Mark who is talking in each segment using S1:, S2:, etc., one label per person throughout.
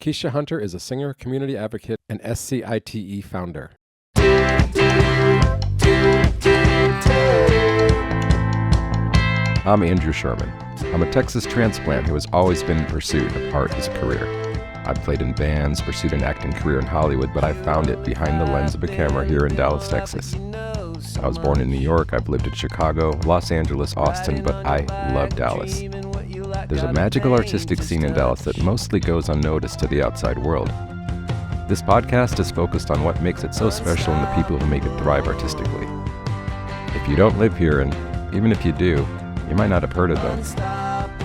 S1: Keisha Hunter is a singer, community advocate, and S.C.I.T.E founder.
S2: I'm Andrew Sherman. I'm a Texas transplant who has always been in pursuit of art as a career. I've played in bands, pursued an acting career in Hollywood, but I found it behind the lens of a camera here in Dallas, Texas. I was born in New York, I've lived in Chicago, Los Angeles, Austin, but I love Dallas. There's a magical artistic scene in Dallas that mostly goes unnoticed to the outside world. This podcast is focused on what makes it so special and the people who make it thrive artistically. If you don't live here, and even if you do, you might not have heard of them.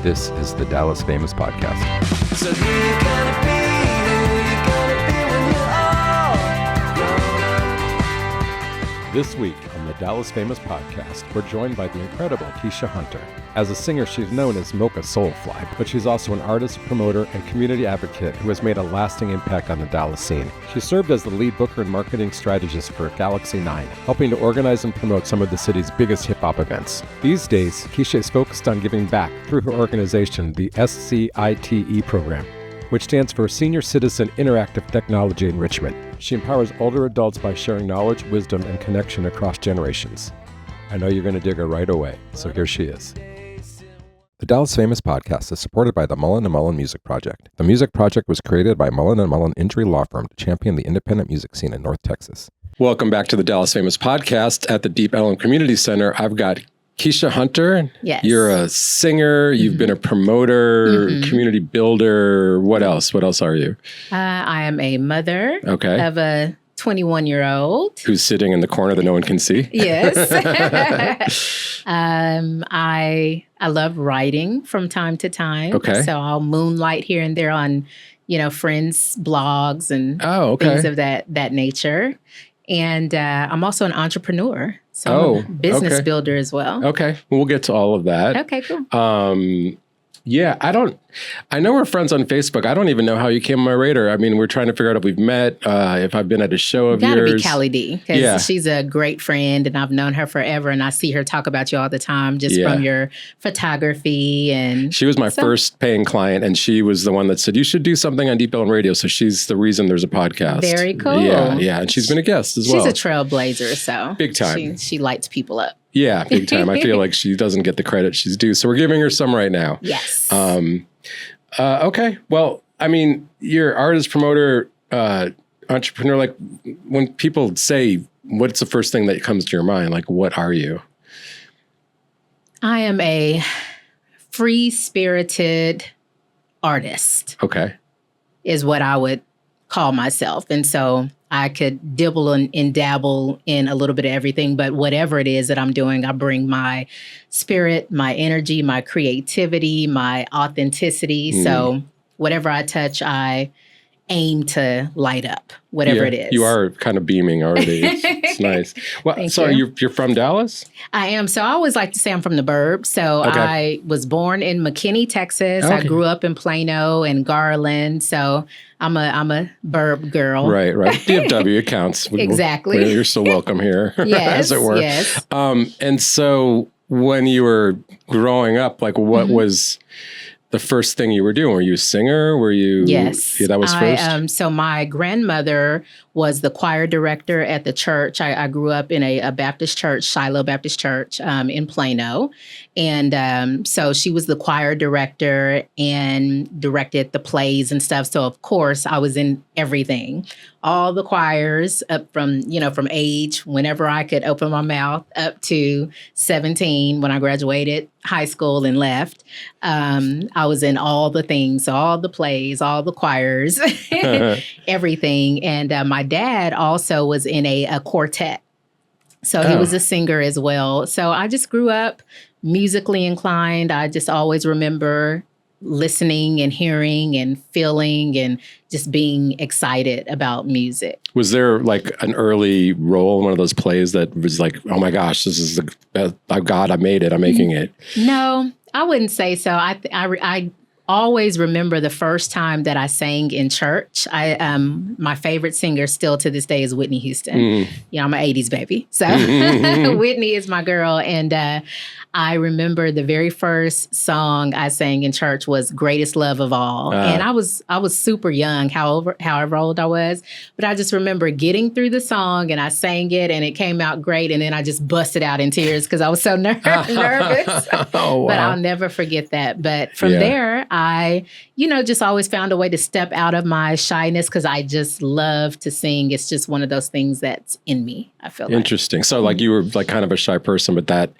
S2: This is the Dallas Famous Podcast. So who you gonna be? Who you gonna be when you're all grown up? This week on the Dallas Famous Podcast, we're joined by the incredible Keisha Hunter. As a singer, she's known as Mocha Soulfly, but she's also an artist, promoter, and community advocate who has made a lasting impact on the Dallas scene. She served as the lead booker and marketing strategist for Galaxy 9, helping to organize and promote some of the city's biggest hip-hop events. These days, Keisha is focused on giving back through her organization, the S.C.I.T.E program, which stands for Senior Citizen Interactive Technology Enrichment. She empowers older adults by sharing knowledge, wisdom, and connection across generations. I know you're going to dig her right away, so here she is. The Dallas Famous Podcast is supported by the Mullen & Mullen Music Project. The Music Project was created by Mullen & Mullen Injury Law Firm to champion the independent music scene in North Texas. Welcome back to the Dallas Famous Podcast at the Deep Ellum Community Center. I've got Keisha Hunter.
S3: Yes.
S2: You're a singer. You've been a promoter, community builder. What else? What else are you?
S3: I am a mother of a 21-year-old.
S2: Who's sitting in the corner that no one can see.
S3: Yes. I love writing from time to time.
S2: Okay.
S3: So I'll moonlight here and there on, friends' blogs and things of that nature. And I'm also an entrepreneur. So I'm a business builder as well.
S2: Okay. We'll get to all of that.
S3: Okay, cool.
S2: Yeah, I know we're friends on Facebook. I don't even know how you came on my radar. I mean, we're trying to figure out if we've met, if I've been at a show of yours.
S3: Gotta be Callie D, because she's a great friend and I've known her forever and I see her talk about you all the time just from your photography. And
S2: she was my first paying client and she was the one that said, you should do something on Deep Ellum Radio. So she's the reason there's a podcast.
S3: Very cool.
S2: Yeah. And she's been a guest as well.
S3: She's a trailblazer, so.
S2: Big time.
S3: She lights people up.
S2: Yeah, big time. I feel like she doesn't get the credit she's due. So we're giving her some right now.
S3: Yes.
S2: Okay. Well, I mean, you're artist, promoter, entrepreneur. Like when people say, what's the first thing that comes to your mind? Like, what are you?
S3: I am a free-spirited artist.
S2: Okay.
S3: Is what I would call myself. And so I could dibble and dabble in a little bit of everything, but whatever it is that I'm doing, I bring my spirit, my energy, my creativity, my authenticity. So whatever I touch, I aim to light up, whatever it is.
S2: You are kind of beaming already. It's nice. Well, so you're from Dallas?
S3: I am. So I always like to say I'm from the burbs. So I was born in McKinney, Texas. I grew up in Plano and Garland. So I'm a burb girl.
S2: Right. DFW counts.
S3: Exactly.
S2: You're still welcome here,
S3: yes,
S2: as it were.
S3: Yes.
S2: And so when you were growing up, like what was the first thing you were doing? Were you a singer? Were you?
S3: Yes.
S2: Yeah, that was first?
S3: So my grandmother was the choir director at the church. I grew up in a Baptist church, Shiloh Baptist Church in Plano. And so she was the choir director and directed the plays and stuff. So, of course, I was in everything. All the choirs up from age, whenever I could open my mouth, up to 17 when I graduated high school and left. I was in all the things, all the plays, all the choirs, everything. And my dad also was in a quartet. So he was a singer as well. So I just grew up musically inclined. I just always remember listening and hearing and feeling and just being excited about music.
S2: Was there like an early role in one of those plays that was like, oh my gosh, this is the God, I made it, I'm making it?
S3: No, I wouldn't say so. I always remember the first time that I sang in church. My favorite singer still to this day is Whitney Houston. You know, I'm an 80s baby. So Whitney is my girl. And I remember the very first song I sang in church was Greatest Love of All. And I was super young, however old I was. But I just remember getting through the song and I sang it and it came out great. And then I just busted out in tears because I was so nervous.
S2: Oh, wow.
S3: But I'll never forget that. But from there, I, just always found a way to step out of my shyness because I just love to sing. It's just one of those things that's in me, I feel like.
S2: Interesting. So like you were like kind of a shy person, but that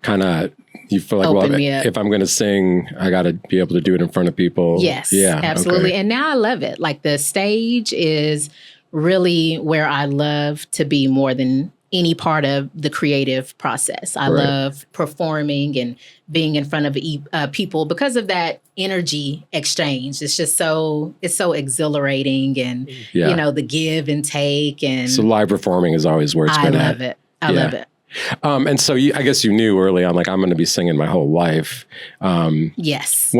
S2: kind of, you feel like, if I'm going to sing, I got to be able to do it in front of people.
S3: Yes, absolutely. Okay. And now I love it. Like the stage is really where I love to be more than any part of the creative process. I love performing and being in front of people because of that energy exchange. It's just it's so exhilarating and, the give and take. And
S2: so live performing is always where it's been at.
S3: I love it.
S2: And so I guess you knew early on, like, I'm going to be singing my whole life.
S3: Yes.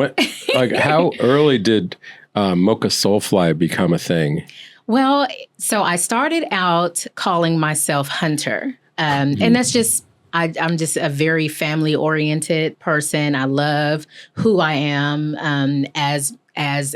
S2: How early did Mocha Soulfly become a thing?
S3: Well, so I started out calling myself Hunter. And that's just, I'm just a very family-oriented person. I love who I am as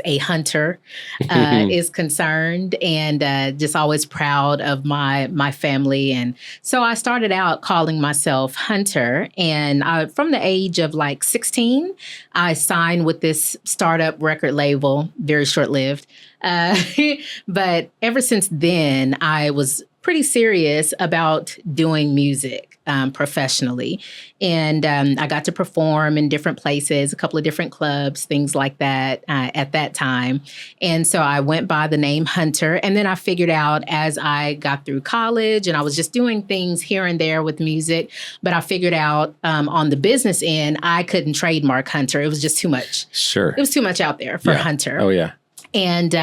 S3: a hunter is concerned, and just always proud of my family. And so I started out calling myself Hunter. And from the age of like 16, I signed with this startup record label, very short-lived. But ever since then, I was pretty serious about doing music professionally. And I got to perform in different places, a couple of different clubs, things like that at that time. And so I went by the name Hunter. And then I figured out as I got through college and I was just doing things here and there with music, but I figured out on the business end, I couldn't trademark Hunter. It was just too much.
S2: Sure.
S3: It was too much out there for Hunter.
S2: Oh, yeah.
S3: And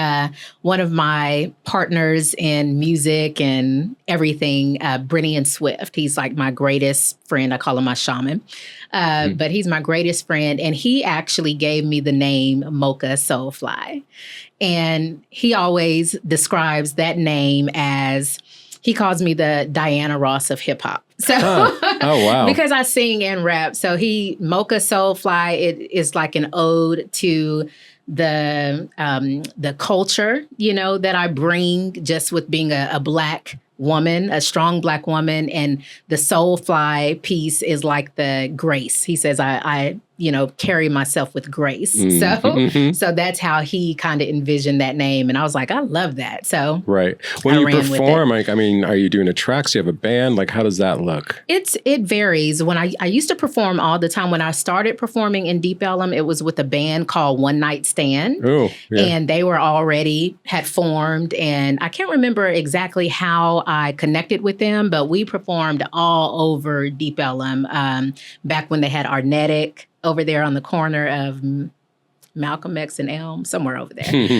S3: one of my partners in music and everything, Brittany and Swift, he's like my greatest friend. I call him my shaman, but he's my greatest friend. And he actually gave me the name Mocha Soulfly. And he always describes that name as, he calls me the Diana Ross of hip hop. So,
S2: oh, wow.
S3: Because I sing and rap. So Mocha Soulfly, it is like an ode to the culture, that I bring just with being a Black woman, a strong Black woman. And the Soulfly piece is like the grace. He says, I carry myself with grace. So that's how he kind of envisioned that name. And I was like, I love that. So
S2: right. When you perform, like, I mean, are you doing a track? So you have a band? Like, how does that look? It
S3: varies. When I used to perform all the time. When I started performing in Deep Ellum, it was with a band called One Night Stand.
S2: Oh, yeah.
S3: And they were had formed. And I can't remember exactly how I connected with them, but we performed all over Deep Ellum back when they had Arnetic over there on the corner of Malcolm X and Elm, somewhere over there.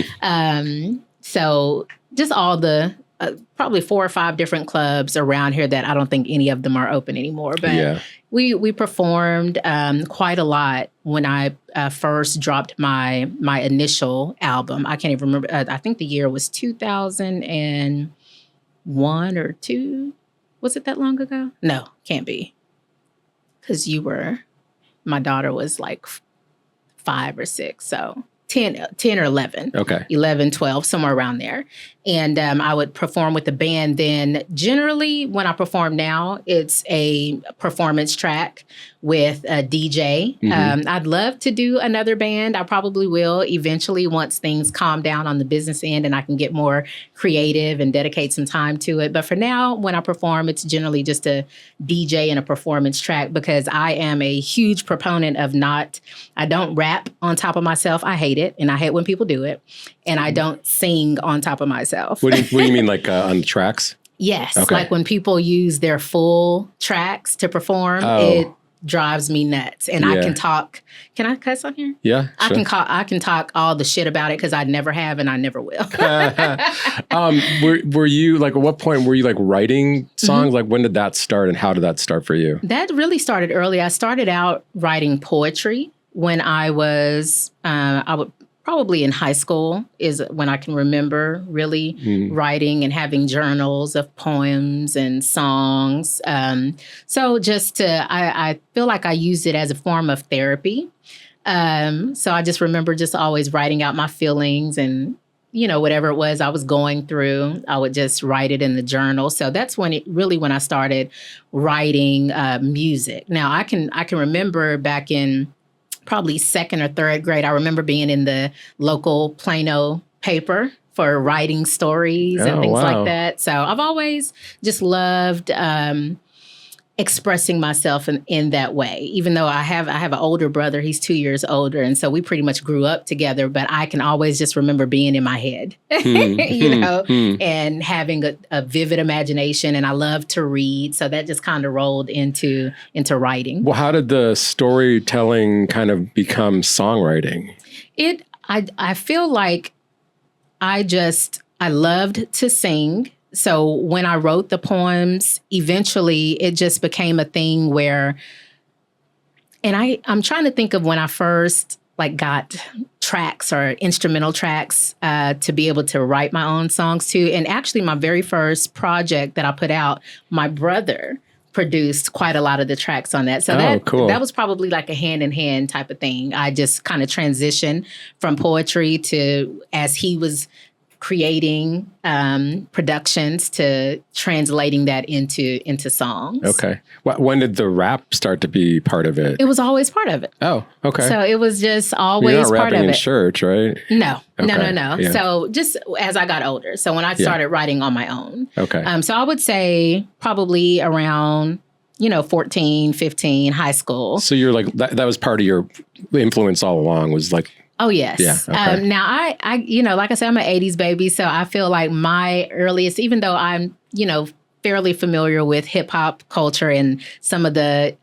S3: So just all the probably 4 or 5 different clubs around here that I don't think any of them are open anymore. But we performed quite a lot when I first dropped my initial album. I can't even remember. I think the year was 2001 or 2. Was it that long ago? No, can't be. Because my daughter was like 5 or 6, so 10 or 11.
S2: Okay.
S3: 11, 12, somewhere around there. And I would perform with the band. Then generally when I perform now, it's a performance track with a DJ. I'd love to do another band. I probably will eventually once things calm down on the business end and I can get more creative and dedicate some time to it. But for now, when I perform, it's generally just a DJ and a performance track because I am a huge proponent of I don't rap on top of myself. I hate it. And I hate when people do it. And I don't sing on top of myself.
S2: What do you mean, like on tracks?
S3: Yes.
S2: Okay.
S3: Like when people use their full tracks to perform, it drives me nuts. And I can talk. Can I cuss on here?
S2: Yeah, sure.
S3: I can talk all the shit about it because I never have and I never will.
S2: Were you like, at what point were you like writing songs? Like when did that start and how did that start for you?
S3: That really started early. I started out writing poetry when I was, I would probably in high school is when I can remember really writing and having journals of poems and songs. So just I feel like I used it as a form of therapy. So I just remember just always writing out my feelings and, whatever it was I was going through, I would just write it in the journal. So that's when I started writing music. Now I can remember back in probably second or third grade, I remember being in the local Plano paper for writing stories and things like that. So I've always just loved expressing myself in that way. Even though I have an older brother, he's 2 years older, and so we pretty much grew up together. But I can always just remember being in my head, and having a vivid imagination. And I love to read, so that just kind of rolled into writing.
S2: Well, how did the storytelling kind of become songwriting?
S3: I feel like I loved to sing. So when I wrote the poems, eventually it just became a thing where, and I'm trying to think of when I first got tracks or instrumental tracks to be able to write my own songs to. And actually my very first project that I put out, my brother produced quite a lot of the tracks on that. So that was probably like a hand in hand type of thing. I just kind of transitioned from poetry to, as he was creating productions, to translating that into songs.
S2: Okay. When did the rap start to be part of it?
S3: It was always part of it.
S2: Oh, okay.
S3: So it was just always
S2: You're not
S3: part
S2: rapping
S3: of
S2: in
S3: it.
S2: church, right?
S3: No.
S2: Yeah.
S3: So just as I got older. So when I started writing on my own.
S2: Okay.
S3: So I would say probably around 14, 15, high school.
S2: So you're like, that was part of your influence all along, was like...
S3: Oh, yes.
S2: Yeah, okay.
S3: Now, I like I said, I'm an 80s baby, so I feel like my earliest, even though I'm, fairly familiar with hip hop culture, and some of the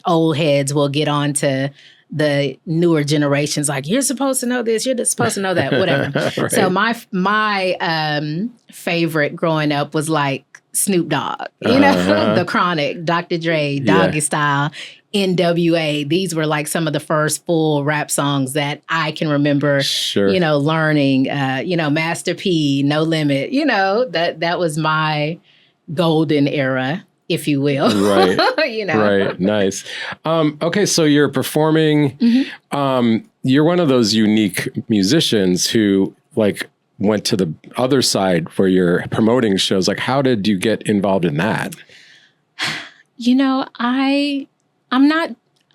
S3: old heads will get on to the newer generations, like, you're supposed to know this, you're supposed to know that, whatever.
S2: Right.
S3: So my favorite growing up was like Snoop Dogg, The Chronic, Dr. Dre, Doggy Style, NWA. These were like some of the first full rap songs that I can remember, learning, Master P, No Limit, that was my golden era, if you will.
S2: Right. Right. Nice. Okay. So you're performing, you're one of those unique musicians who went to the other side where you're promoting shows. Like, how did you get involved in that?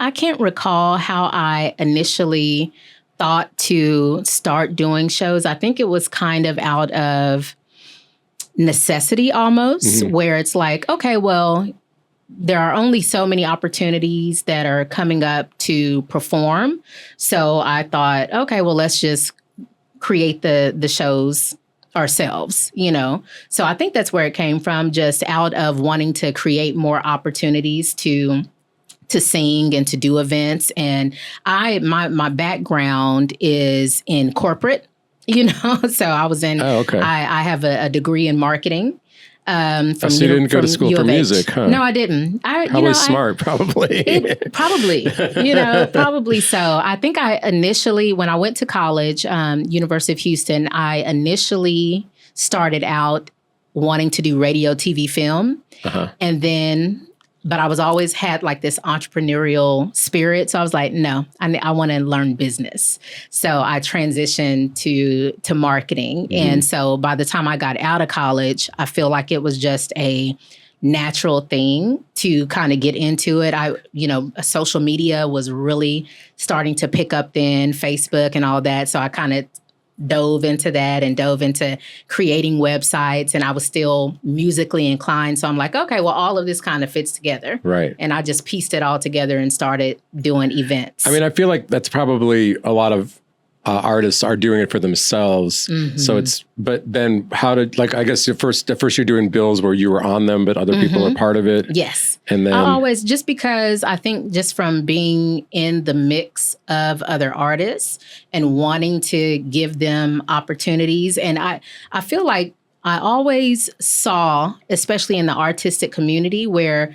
S3: I can't recall how I initially thought to start doing shows. I think it was kind of out of necessity almost, where it's like, okay, well, there are only so many opportunities that are coming up to perform. So I thought, okay, well, let's just create the shows ourselves, So I think that's where it came from, just out of wanting to create more opportunities to sing and to do events. And my background is in corporate, so I was in, I have a degree in marketing.
S2: So you didn't go to school for music, huh?
S3: No, I didn't.
S2: Probably smart, probably.
S3: Probably so. I think I initially, when I went to college, University of Houston, I initially started out wanting to do radio, TV, film. And then, but I was always had like this entrepreneurial spirit. So I was like, no, I want to learn business. So I transitioned to marketing. And so by the time I got out of college, I feel like it was just a natural thing to kind of get into it. Social media was really starting to pick up then, Facebook and all that. So I kind of dove into that and dove into creating websites, and I was still musically inclined. So I'm like, okay, well, all of this kind of fits together.
S2: Right.
S3: And I just pieced it all together and started doing events.
S2: I mean, I feel like that's probably a lot of artists are doing it for themselves. So but then how did, I guess at first you're doing bills where you were on them, but other people are part of it.
S3: Yes.
S2: And then
S3: I always, just because I think just from being in the mix of other artists and wanting to give them opportunities. And I feel like I always saw, especially in the artistic community, where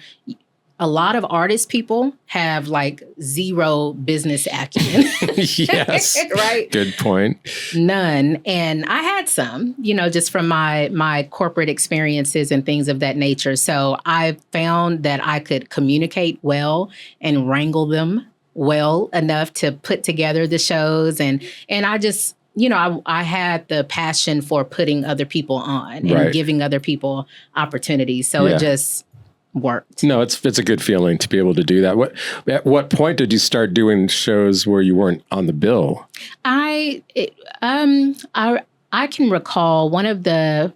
S3: a lot of artist people have like zero business acumen.
S2: Yes.
S3: Right?
S2: Good point.
S3: None. And I had some, just from my corporate experiences and things of that nature. So I found that I could communicate well and wrangle them well enough to put together the shows. And I just, I had the passion for putting other people on and giving other people opportunities. So it just worked.
S2: No, it's a good feeling to be able to do that. At what point did you start doing shows where you weren't on the bill? I
S3: can recall one of the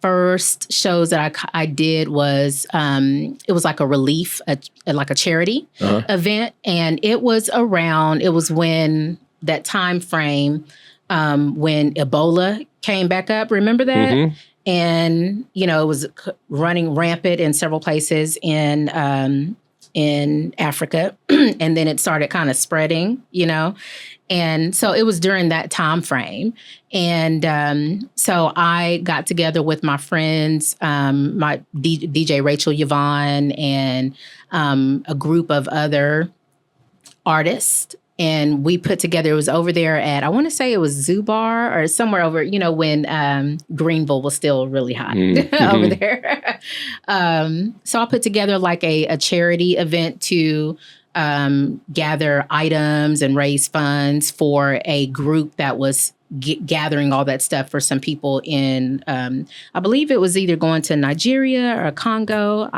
S3: first shows that I did was it was like a relief, like a charity event, and it was when that time frame when Ebola came back up. Remember that? Mm-hmm. And, it was running rampant in several places in Africa. And then it started kind of spreading, And so it was during that time frame. And so I got together with my friends, my DJ Rachel Yvonne, and a group of other artists. And we put together, it was over there at, I want to say it was Zubar or somewhere over, when Greenville was still really hot over there. So I put together like a charity event to gather items and raise funds for a group that was gathering all that stuff for some people in, I believe it was either going to Nigeria or Congo.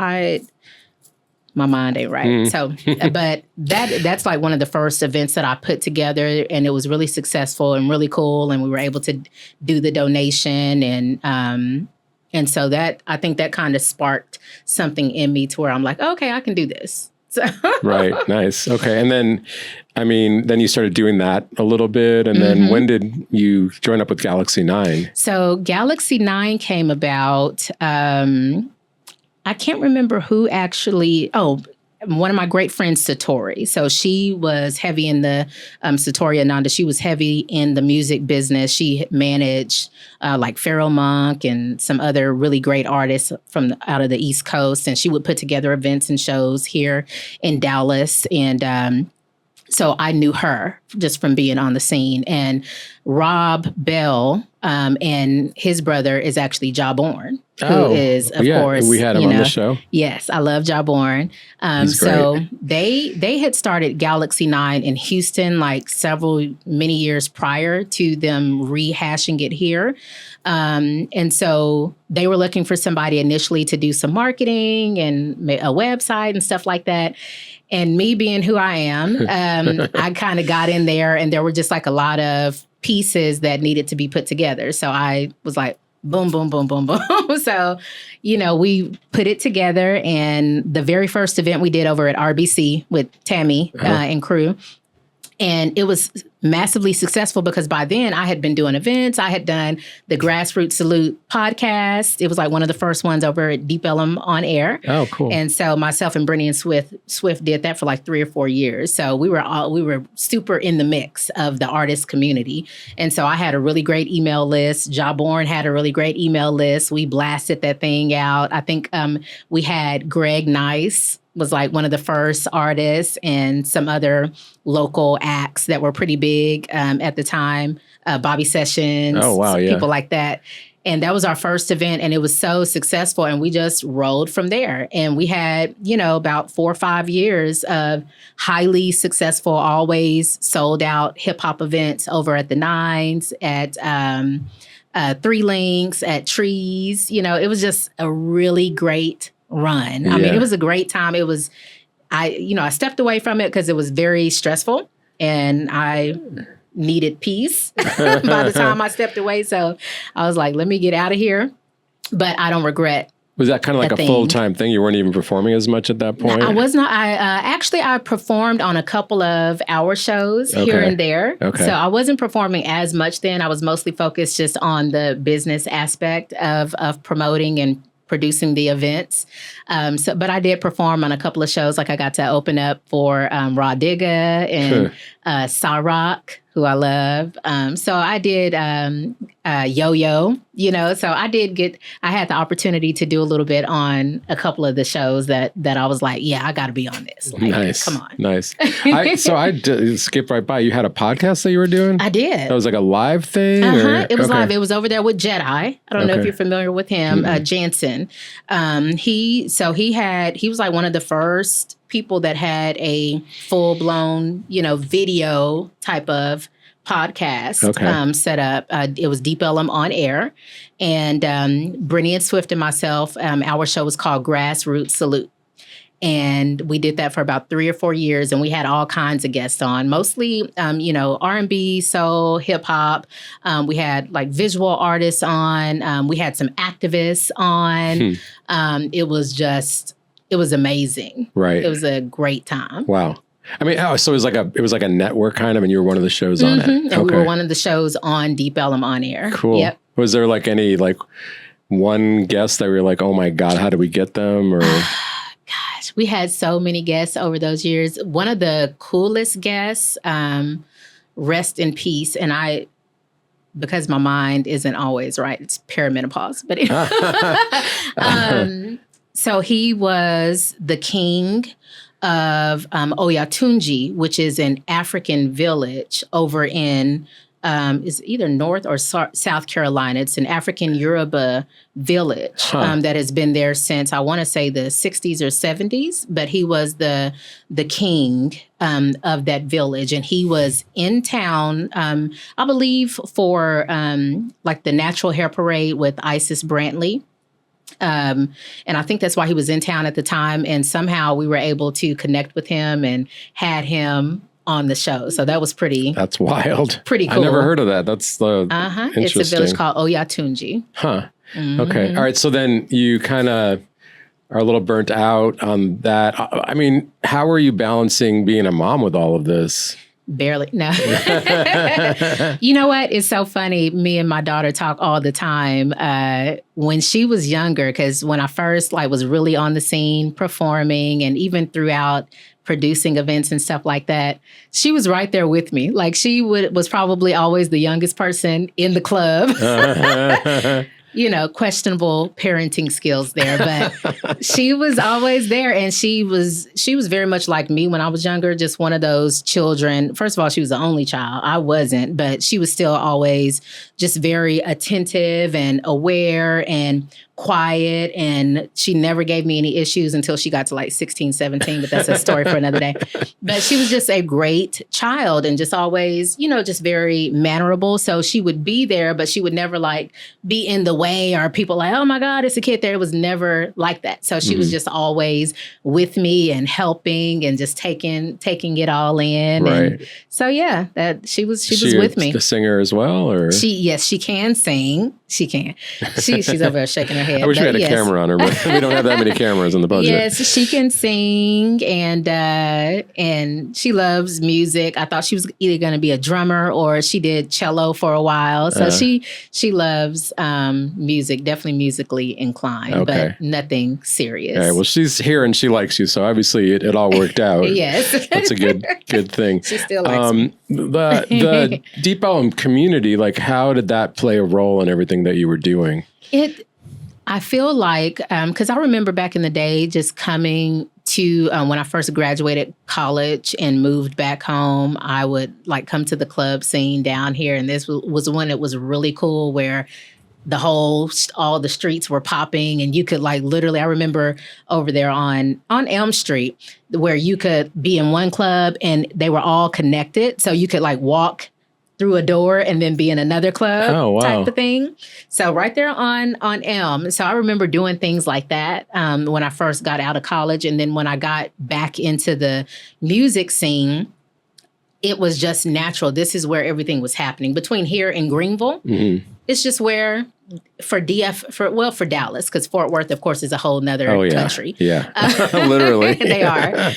S3: My mind ain't right. So, but that's like one of the first events that I put together, and it was really successful and really cool. And we were able to do the donation. And so that, I think that kind of sparked something in me to where I'm like, okay, I can do this. So. Right.
S2: Nice. Okay. And then, then you started doing that a little bit. And then when did you join up with Galaxy 9?
S3: So Galaxy 9 came about, I can't remember who actually, one of my great friends, Satori. So she was heavy in the, Satori Ananda, she was heavy in the music business. She managed like Pharaoh Monk and some other really great artists from out of the East Coast. And she would put together events and shows here in Dallas. And so I knew her just from being on the scene. And Rob Bell and his brother is actually Jawborn, who is, of course,
S2: we had him on the show.
S3: Yes, I love Jawborn. So they had started Galaxy 9 in Houston like many years prior to them rehashing it here. And so they were looking for somebody initially to do some marketing and a website and stuff like that. And me being who I am, I kind of got in there, and there were just like a lot of pieces that needed to be put together. So I was like, boom, boom, boom, boom, boom. So, we put it together. And the very first event we did over at RBC with Tammy and crew. And it was massively successful because by then I had been doing events. I had done the Grassroots Salute podcast. It was like one of the first ones over at Deep Ellum on air.
S2: Oh, cool.
S3: And so myself and Brittany and Swift did that for like 3 or 4 years. So we were super in the mix of the artist community. And so I had a really great email list. Jawborn had a really great email list. We blasted that thing out. I think we had Greg Nice was like one of the first artists, and some other local acts that were pretty big at the time. Bobby Sessions, people like that. And that was our first event, and it was so successful, and we just rolled from there. And we had, about 4 or 5 years of highly successful, always sold out hip hop events over at the Nines, at Three Links, at Trees. It was just a really great run. I mean, it was a great time. It was, I stepped away from it because it was very stressful, and I needed peace by the time I stepped away. So I was like, let me get out of here. But I don't regret.
S2: Was that kind of like a full-time thing? You weren't even performing as much at that point?
S3: No, I was not. I performed on a couple of hour shows here and there. Okay. So I wasn't performing as much then. I was mostly focused just on the business aspect of promoting and producing the events. But I did perform on a couple of shows. Like I got to open up for Raw Digga and Cyrock, who I love. So I did Yo-Yo So I had the opportunity to do a little bit on a couple of the shows that I was like, yeah, I got to be on this. Like,
S2: nice.
S3: Come on.
S2: Nice. So I skipped right by. You had a podcast that you were doing?
S3: I did.
S2: That was like a live thing?
S3: It was live. It was over there with Jedi. I don't know if you're familiar with him, Jansen. He was like one of the first people that had a full-blown, video type of podcast set up. It was Deep Ellum on air. And Brittany and Swift and myself, our show was called Grassroots Salute. And we did that for about 3 or 4 years. And we had all kinds of guests on, mostly, R&B, soul, hip hop. We had like visual artists on. We had some activists on. It was amazing.
S2: Right.
S3: It was a great time.
S2: Wow. I mean, so it was like a network kind of, and you were one of the shows on it.
S3: And we were one of the shows on Deep Ellum on air.
S2: Cool. Yep. Was there like any one guest that we were like, oh my God, how did we get them? Or
S3: gosh, we had so many guests over those years. One of the coolest guests, rest in peace, and because my mind isn't always right, it's perimenopause. But so he was the king of Oyatunji, which is an African village over in is either North or South Carolina. It's an African Yoruba village that has been there since, I want to say, the 60s or 70s. But he was the king of that village. And he was in town, I believe, for like the Natural Hair Parade with Isis Brantley. And I think that's why he was in town at the time. And somehow we were able to connect with him and had him on the show. So that was
S2: That's wild.
S3: Pretty cool.
S2: I never heard of that. That's interesting.
S3: It's a village called Oyatunji.
S2: Huh. Okay. All right. So then you kind of are a little burnt out on that. I mean, how are you balancing being a mom with all of this?
S3: Barely. No. You know what? It's so funny. Me and my daughter talk all the time. When she was younger, because when I first was really on the scene performing and even throughout producing events and stuff like that, she was right there with me. Like she was probably always the youngest person in the club. Questionable parenting skills there, but she was always there. And she was very much like me when I was younger, just one of those children. First of all, she was the only child. I wasn't, but she was still always just very attentive and aware and quiet, and she never gave me any issues until she got to 16, 17, but that's a story for another day. But she was just a great child and just always, just very mannerable. So she would be there, but she would never be in the way or people oh my God, it's a kid there. It was never like that. So she was just always with me and helping and just taking it all in.
S2: Right.
S3: And so yeah, that she was with me.
S2: The singer as well, or
S3: yes, she can sing. She can. She's over there shaking her head.
S2: I wish we had a camera on her, but we don't have that many cameras in the budget.
S3: Yes, she can sing, and she loves music. I thought she was either going to be a drummer or she did cello for a while. So she loves music, definitely musically inclined, but nothing serious.
S2: All right, well, she's here and she likes you, so obviously it all worked out.
S3: Yes.
S2: That's a good thing.
S3: She still likes me.
S2: The Deep Ellum community, how did that play a role in everything that you were doing?
S3: I feel like, because I remember back in the day just coming to, when I first graduated college and moved back home, I would come to the club scene down here. And this was when it was really cool, where all the streets were popping, and you could literally, I remember over there on Elm Street, where you could be in one club and they were all connected. So you could walk through a door and then be in another club type of thing. So right there on Elm. So I remember doing things like that when I first got out of college. And then when I got back into the music scene, it was just natural. This is where everything was happening. Between here and Greenville, it's just where for Dallas, because Fort Worth, of course, is a whole nother country.
S2: Yeah, literally.
S3: They are.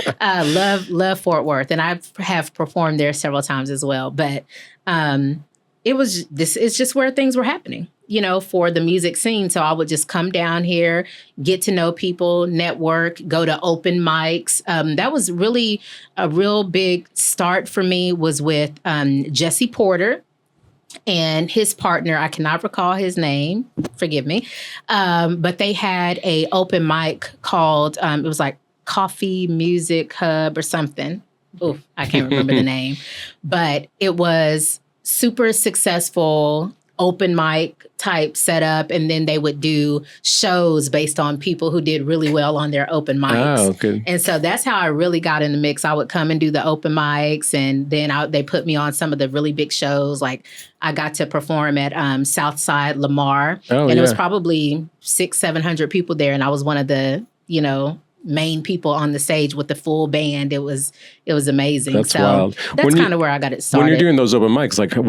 S3: Love Fort Worth. And I have performed there several times as well. But it's just where things were happening, for the music scene. So I would just come down here, get to know people, network, go to open mics. That was really a real big start for me, was with Jesse Porter, and his partner, I cannot recall his name, forgive me, but they had a open mic called, it was like Coffee Music Hub or something. Oof, I can't remember the name, but it was super successful open mic type setup, and then they would do shows based on people who did really well on their open mics.
S2: Oh, good.
S3: And so that's how I really got in the mix. I would come and do the open mics, and then they put me on some of the really big shows. Like I got to perform at Southside Lamar, and it was probably 600-700 people there, and I was one of the main people on the stage with the full band. It was amazing.
S2: That's wild.
S3: That's kind of where I got it started.
S2: When you're doing those open mics, like who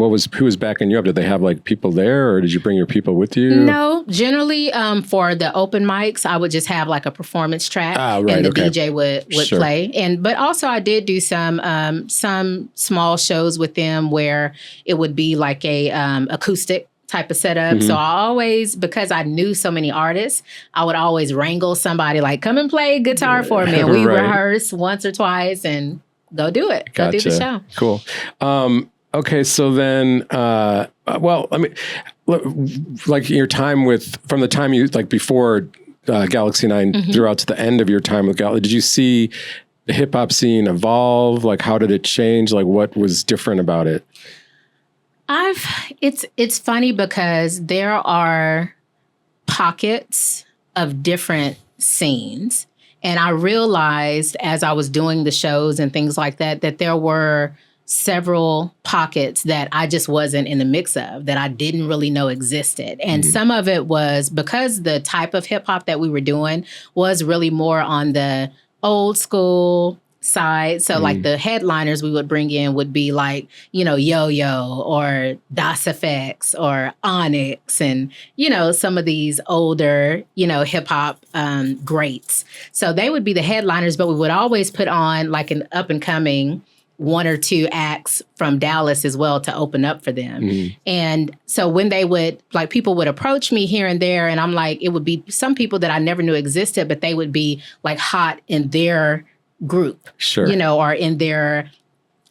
S2: was backing you up? Did they have like people there, or did you bring your people with you?
S3: No, generally for the open mics, I would just have like a performance track, and the DJ would play. But also I did do some small shows with them where it would be like a acoustic type of setup. So I always, because I knew so many artists, I would always wrangle somebody like, come and play guitar for me. And we rehearse once or twice and go do it. Go do the show.
S2: Cool. Okay. So then, like your time from the time you, like before Galaxy 9 throughout to the end of your time with Galaxy, did you see the hip hop scene evolve? Like, how did it change? Like, what was different about it?
S3: It's funny because there are pockets of different scenes. And I realized as I was doing the shows and things like that there were several pockets that I just wasn't in the mix of, that I didn't really know existed. And some of it was because the type of hip hop that we were doing was really more on the old school side. So like the headliners we would bring in would be like, Yo-Yo or Das Effects or Onyx and, some of these older, hip hop greats. So they would be the headliners, but we would always put on like an up and coming one or two acts from Dallas as well to open up for them. And so when they would, like, people would approach me here and there, and I'm like, it would be some people that I never knew existed, but they would be like hot in their group, or in their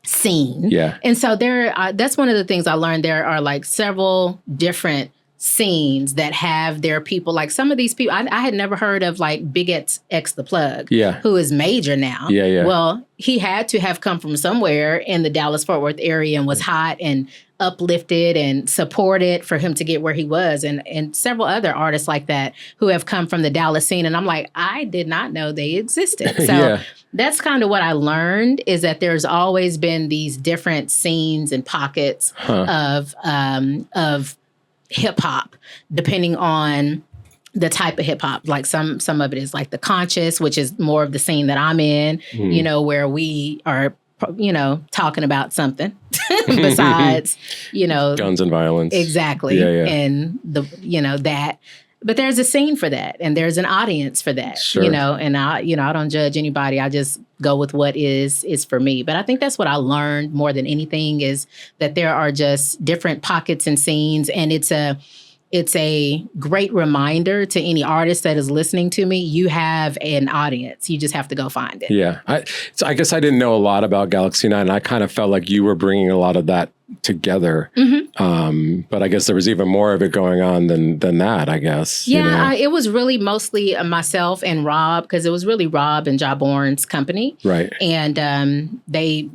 S3: scene. Yeah. And so that's one of the things I learned. There are like several different scenes that have their people. Like some of these people, I had never heard of like Big X the Plug, who is major now. Yeah. Well, he had to have come from somewhere in the Dallas-Fort Worth area and was hot and uplifted and supported for him to get where he was, and several other artists like that who have come from the Dallas scene. And I'm like, I did not know they existed. So that's kind of what I learned, is that there's always been these different scenes and pockets of hip hop, depending on the type of hip hop. Like some of it is like the conscious, which is more of the scene that I'm in, where we are, talking about something besides,
S2: guns and violence.
S3: Exactly. And that. But there's a scene for that, and there's an audience for that, and I don't judge anybody. I just go with what is for me. But I think that's what I learned more than anything, is that there are just different pockets and scenes, and it's a great reminder to any artist that is listening to me. You have an audience. You just have to go find it. Yeah.
S2: I guess I didn't know a lot about Galaxy 9. I kind of felt like you were bringing a lot of that together. But I guess there was even more of it going on than that, I guess.
S3: Yeah, it was really mostly myself and Rob, because it was really Rob and Jawborn's company. Right. And they,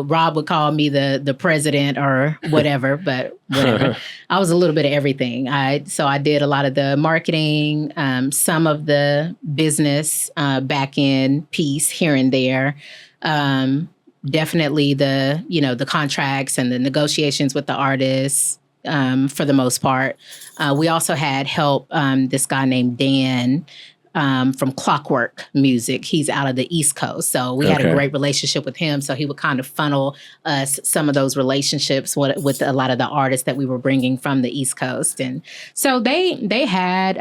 S3: Rob would call me the president or whatever, but whatever. I was a little bit of everything. So I did a lot of the marketing, some of the business back end piece here and there. Definitely the contracts and the negotiations with the artists, for the most part. We also had help, this guy named Dan from Clockwork Music. He's out of the East Coast. So we had a great relationship with him. So he would kind of funnel us some of those relationships with a lot of the artists that we were bringing from the East Coast. And so they had,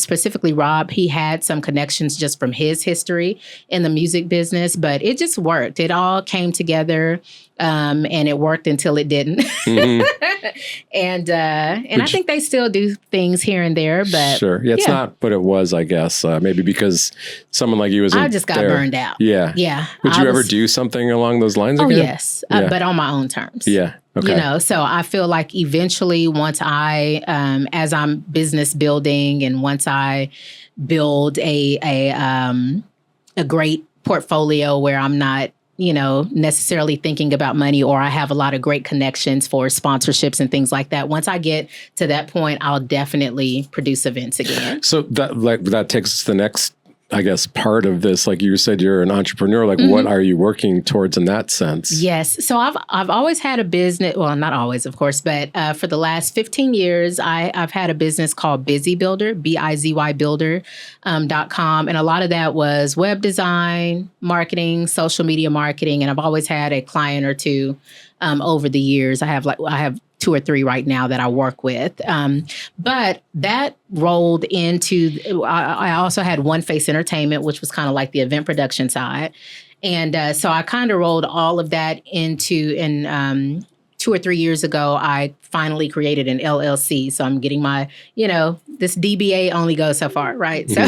S3: specifically Rob, he had some connections just from his history in the music business, but it just worked. It all came together. and it worked until it didn't. Mm-hmm. and I think they still do things here and there, but
S2: sure. Yeah, it's not what it was, I guess. Maybe because someone like you
S3: I just got burned out.
S2: Yeah.
S3: Yeah.
S2: Would you ever do something along those lines again?
S3: Yes. But on my own terms.
S2: Yeah. Okay.
S3: So I feel like eventually once I, as I'm business building and once I build a great portfolio where I'm not, necessarily thinking about money, or I have a lot of great connections for sponsorships and things like that. Once I get to that point, I'll definitely produce events again.
S2: So that takes us to the next, I guess, part of this. Like you said, you're an entrepreneur. Like, what are you working towards in that sense?
S3: Yes. So I've always had a business. Well, not always, of course, but for the last 15 years, I've had a business called Busy Builder, BIZYbuilder.com. And a lot of that was web design, marketing, social media marketing. And I've always had a client or two over the years. I have 2 or 3 right now that I work with. But that rolled into, I also had One Face Entertainment, which was kind of like the event production side. And so I kind of rolled all of that into, and 2 or 3 years ago, I finally created an LLC. So I'm getting my, this DBA only goes so far, right? So,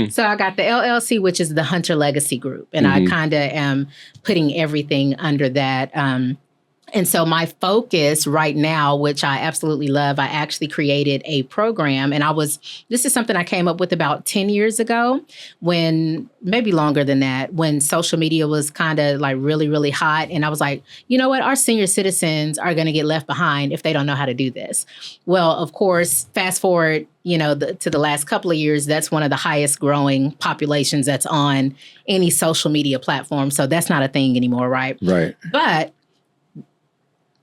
S3: so I got the LLC, which is the Hunter Legacy Group. And I kind of am putting everything under that. And so my focus right now, which I absolutely love, I actually created a program. And this is something I came up with about 10 years ago, when, maybe longer than that, when social media was kind of like really, really hot. And I was like, you know what? Our senior citizens are going to get left behind if they don't know how to do this. Well, of course, fast forward, to the last couple of years, that's one of the highest growing populations that's on any social media platform. So that's not a thing anymore, right?
S2: Right.
S3: But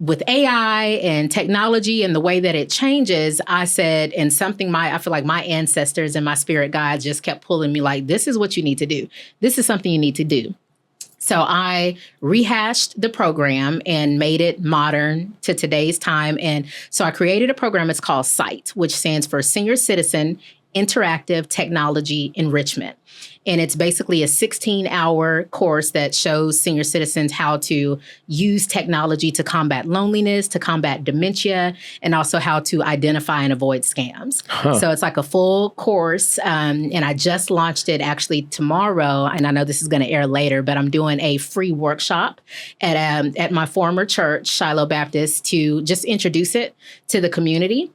S3: with AI and technology and the way that it changes, I said, and something I feel like my ancestors and my spirit guides just kept pulling me like, this is what you need to do. This is something you need to do. So I rehashed the program and made it modern to today's time. And so I created a program. It's called S.C.I.T.E, which stands for Senior Citizen Interactive Technology Enrichment. And it's basically a 16-hour course that shows senior citizens how to use technology to combat loneliness, to combat dementia, and also how to identify and avoid scams. So it's like a full course. And I just launched it actually tomorrow. And I know this is going to air later, but I'm doing a free workshop at my former church, Shiloh Baptist, to just introduce it to the community.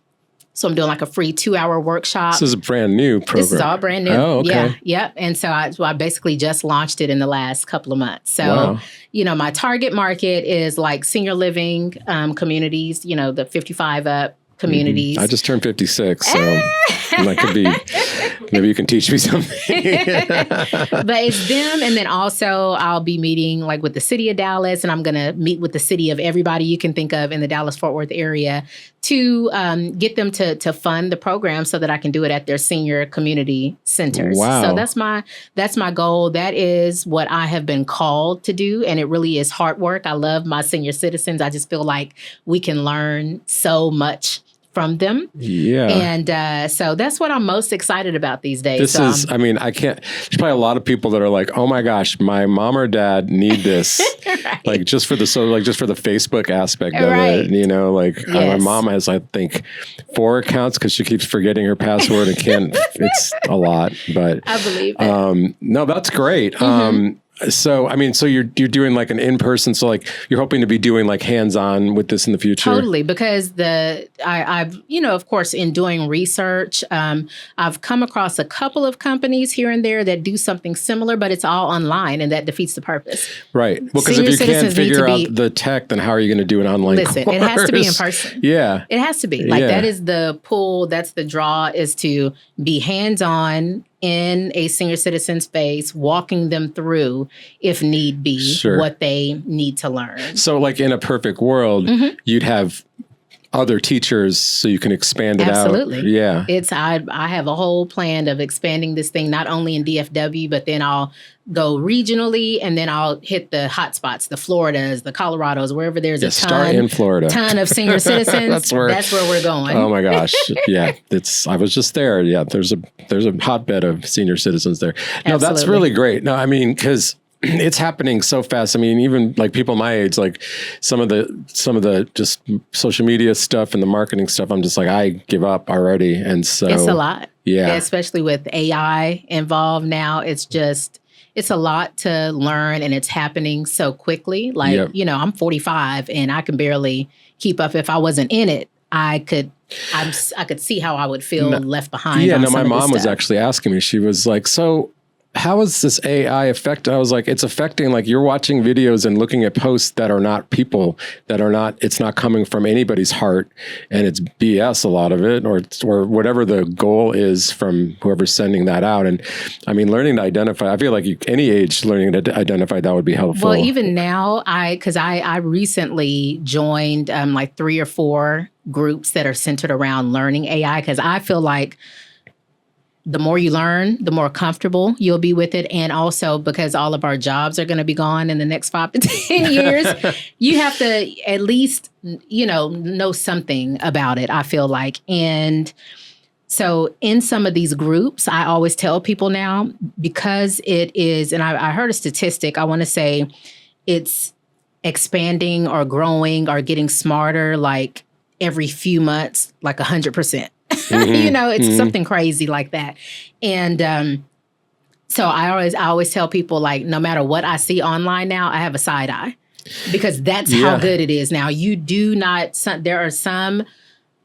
S3: So I'm doing like a free 2-hour workshop.
S2: This is a brand new program.
S3: This is all brand new.
S2: Oh, okay.
S3: Yeah, yep. And so I basically just launched it in the last couple of months. So, my target market is like senior living communities, the 55 up communities.
S2: I just turned 56, so that could be, maybe you can teach me something.
S3: But it's them. And then also I'll be meeting like with the city of Dallas, and I'm going to meet with the city of everybody you can think of in the Dallas-Fort Worth area to get them to fund the program so that I can do it at their senior community centers.
S2: Wow.
S3: So that's my goal. That is what I have been called to do. And it really is hard work. I love my senior citizens. I just feel like we can learn so much from them.
S2: Yeah.
S3: And so that's what I'm most excited about these days.
S2: There's probably a lot of people that are like, oh my gosh, my mom or dad need this.
S3: Right.
S2: Like just for the Facebook aspect of it, my mom has, I think, 4 accounts because she keeps forgetting her password and can't, it's a lot, but
S3: I believe it.
S2: No, that's great. So you're doing like an in-person, so like you're hoping to be doing like hands-on with this in the future?
S3: Totally, because I've of course, in doing research, I've come across a couple of companies here and there that do something similar, but it's all online, and that defeats the purpose.
S2: Right. Well, because if you can't figure out the tech, then how are you going to do an online course?
S3: It has to be in person.
S2: Yeah.
S3: It has to be. That is the pull, that's the draw, is to be hands-on in a senior citizen's face, walking them through, if need be, what they need to learn.
S2: So like in a perfect world, you'd have other teachers so you can expand it out.
S3: Absolutely.
S2: Yeah.
S3: I have a whole plan of expanding this thing, not only in DFW, but then I'll go regionally, and then I'll hit the hot spots, the Floridas, the Colorados, wherever there's
S2: start in Florida.
S3: Ton of senior citizens. That's where we're going.
S2: Oh my gosh. Yeah. I was just there. Yeah. There's a hotbed of senior citizens there. No, that's really great. No, I mean, because
S1: it's happening so fast. I mean, even like people my age, like some of the just social media stuff and the marketing stuff, I'm just like, I give up already. And so
S3: it's a lot.
S1: Yeah.
S3: Especially with AI involved now. It's a lot to learn, and it's happening so quickly. Like, I'm 45 and I can barely keep up. If I wasn't in it, I could see how I would feel left behind.
S1: Yeah,
S3: on
S1: no,
S3: some
S1: my
S3: of this
S1: mom was
S3: stuff.
S1: actually asking me, she was like, so how is this AI affecting? I was like, it's affecting, like you're watching videos and looking at posts that are not people, it's not coming from anybody's heart, and it's BS, a lot of it, or whatever the goal is from whoever's sending that out. And I mean, learning to identify, I feel like any age learning to identify that would be helpful.
S3: Well, even now, because I recently joined like 3 or 4 groups that are centered around learning AI, because I feel like the more you learn, the more comfortable you'll be with it. And also because all of our jobs are going to be gone in the next 5 to 10 years, you have to at least, know something about it, I feel like. And so in some of these groups, I always tell people now, because it is, and I heard a statistic, I want to say it's expanding or growing or getting smarter like every few months, like 100%. It's something crazy like that. And so I always tell people, like, no matter what I see online now, I have a side eye, because that's how good it is now. You do not, there are some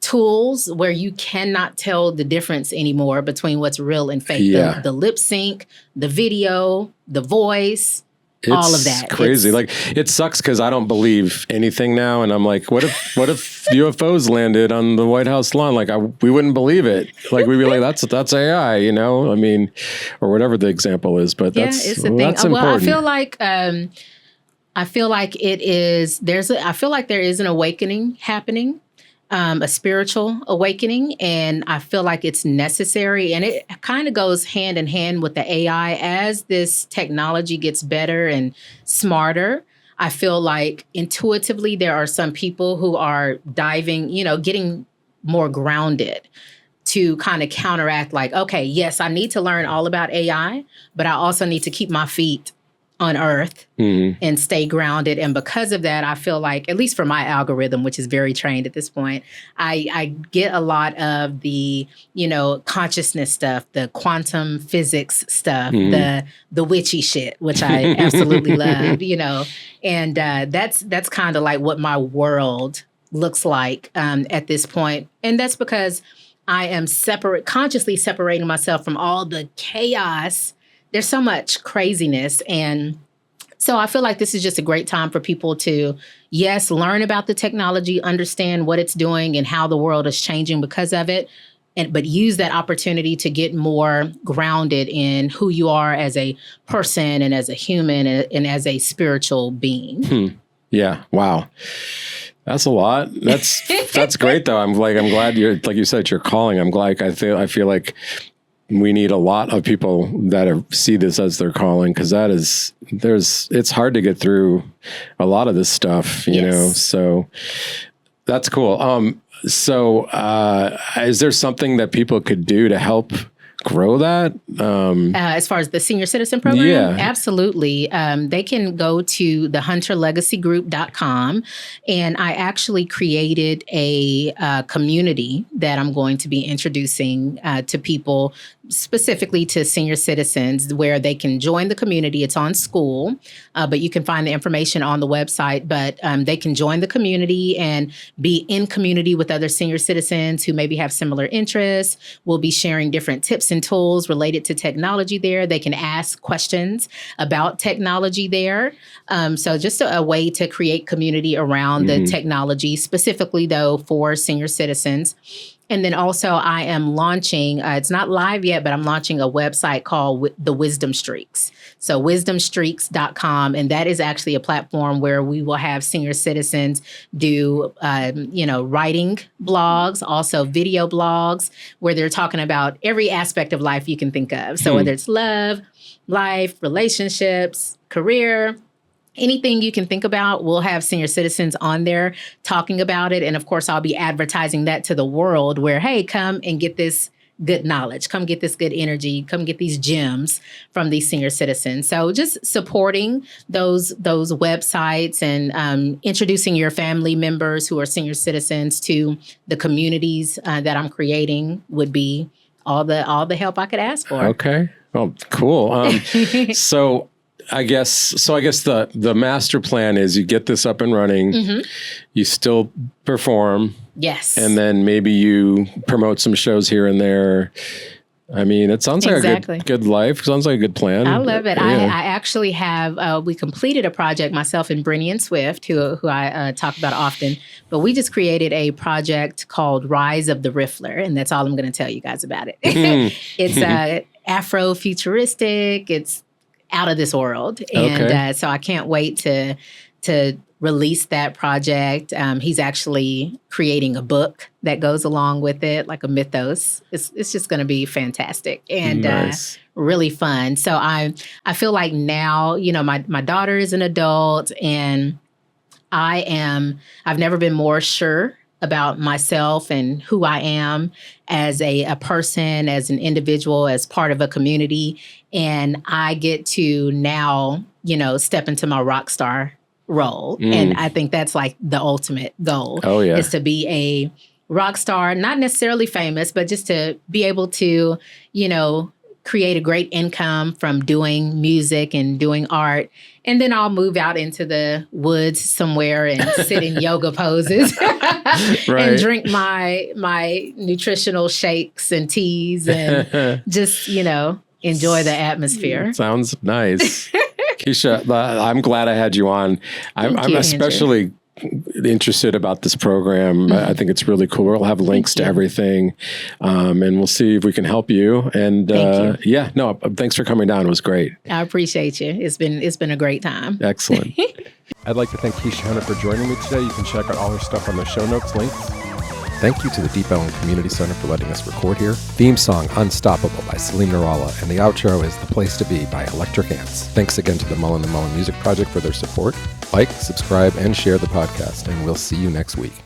S3: tools where you cannot tell the difference anymore between what's real and fake.
S1: Yeah.
S3: The lip sync, the video, the voice, all of that.
S1: It's crazy. Like, it sucks because I don't believe anything now. And I'm like, what if UFOs landed on the White House lawn? Like, we wouldn't believe it. Like, we'd be like, that's AI, I mean, or whatever the example is. But it's the thing. That's important.
S3: Well, I feel like it is, I feel like there is an awakening happening. A spiritual awakening, and I feel like it's necessary, and it kind of goes hand in hand with the AI. As this technology gets better and smarter, I feel like intuitively there are some people who are diving, getting more grounded to kind of counteract, like, okay, yes, I need to learn all about AI, but I also need to keep my feet on earth and stay grounded. And because of that, I feel like, at least for my algorithm, which is very trained at this point, I get a lot of the, consciousness stuff, the quantum physics stuff, the witchy shit, which I absolutely love, and that's kind of like what my world looks like at this point. And that's because I am consciously separating myself from all the chaos. There's so much craziness. And so I feel like this is just a great time for people to, yes, learn about the technology, understand what it's doing and how the world is changing because of it, but use that opportunity to get more grounded in who you are as a person and as a human and as a spiritual being.
S1: Yeah. Wow. That's a lot. That's great though. I'm glad you're, like you said, you're calling. I'm glad. I feel like we need a lot of people that see this as their calling, because it's hard to get through a lot of this stuff, you know, so that's cool. So is there something that people could do to help grow that?
S3: As far as the senior citizen program?
S1: Yeah.
S3: Absolutely. They can go to thehunterlegacygroup.com, and I actually created a community that I'm going to be introducing to people, specifically to senior citizens, where they can join the community. It's on School, but you can find the information on the website. But they can join the community and be in community with other senior citizens who maybe have similar interests. We'll be sharing different tips and tools related to technology there. They can ask questions about technology there. So just a way to create community around the technology, specifically, though, for senior citizens. And then also I am launching, it's not live yet, but I'm launching a website called The Wisdom Streaks. So wisdomstreaks.com. And that is actually a platform where we will have senior citizens do, writing blogs, also video blogs, where they're talking about every aspect of life you can think of. So whether it's love, life, relationships, career, anything you can think about, we'll have senior citizens on there talking about it. And of course, I'll be advertising that to the world where, hey, come and get this good knowledge, come get this good energy, come get these gems from these senior citizens. So just supporting those websites and introducing your family members who are senior citizens to the communities that I'm creating would be all the help I could ask for.
S1: Okay. Oh, cool. So I guess the master plan is you get this up and running, you still perform.
S3: Yes.
S1: And then maybe you promote some shows here and there. I mean, it sounds like a good life. Sounds like a good plan.
S3: I love it.
S1: Yeah.
S3: I actually have, we completed a project, myself and Brennian Swift, who I talk about often, but we just created a project called Rise of the Riffler. And that's all I'm going to tell you guys about it. It's Afro-futuristic. It's out of this world. And so I can't wait to release that project. He's actually creating a book that goes along with it, like a mythos. It's just going to be fantastic and really fun. So I feel like now, my daughter is an adult and I've never been more sure about myself and who I am as a person, as an individual, as part of a community. And I get to now, step into my rock star role. And I think that's like the ultimate goal is to be a rock star, not necessarily famous, but just to be able to, create a great income from doing music and doing art. And then I'll move out into the woods somewhere and sit in yoga poses and drink my nutritional shakes and teas and just, enjoy the atmosphere.
S1: Sounds nice. Keisha, I'm glad I had you on. I'm especially interested about this program. I think it's really cool. We'll have links to everything, and we'll see if we can help you. And thanks for coming down. It was great.
S3: I appreciate you. It's been a great time.
S1: Excellent.
S2: I'd like to thank Keisha Hunter for joining me today. You can check out all her stuff on the show notes links. Thank you to the Deep Ellum Community Center for letting us record here. Theme song Unstoppable by Salim Narala, and the outro is The Place to Be by Electric Ants. Thanks again to the Mullen & Mullen Music Project for their support. Like, subscribe, and share the podcast, and we'll see you next week.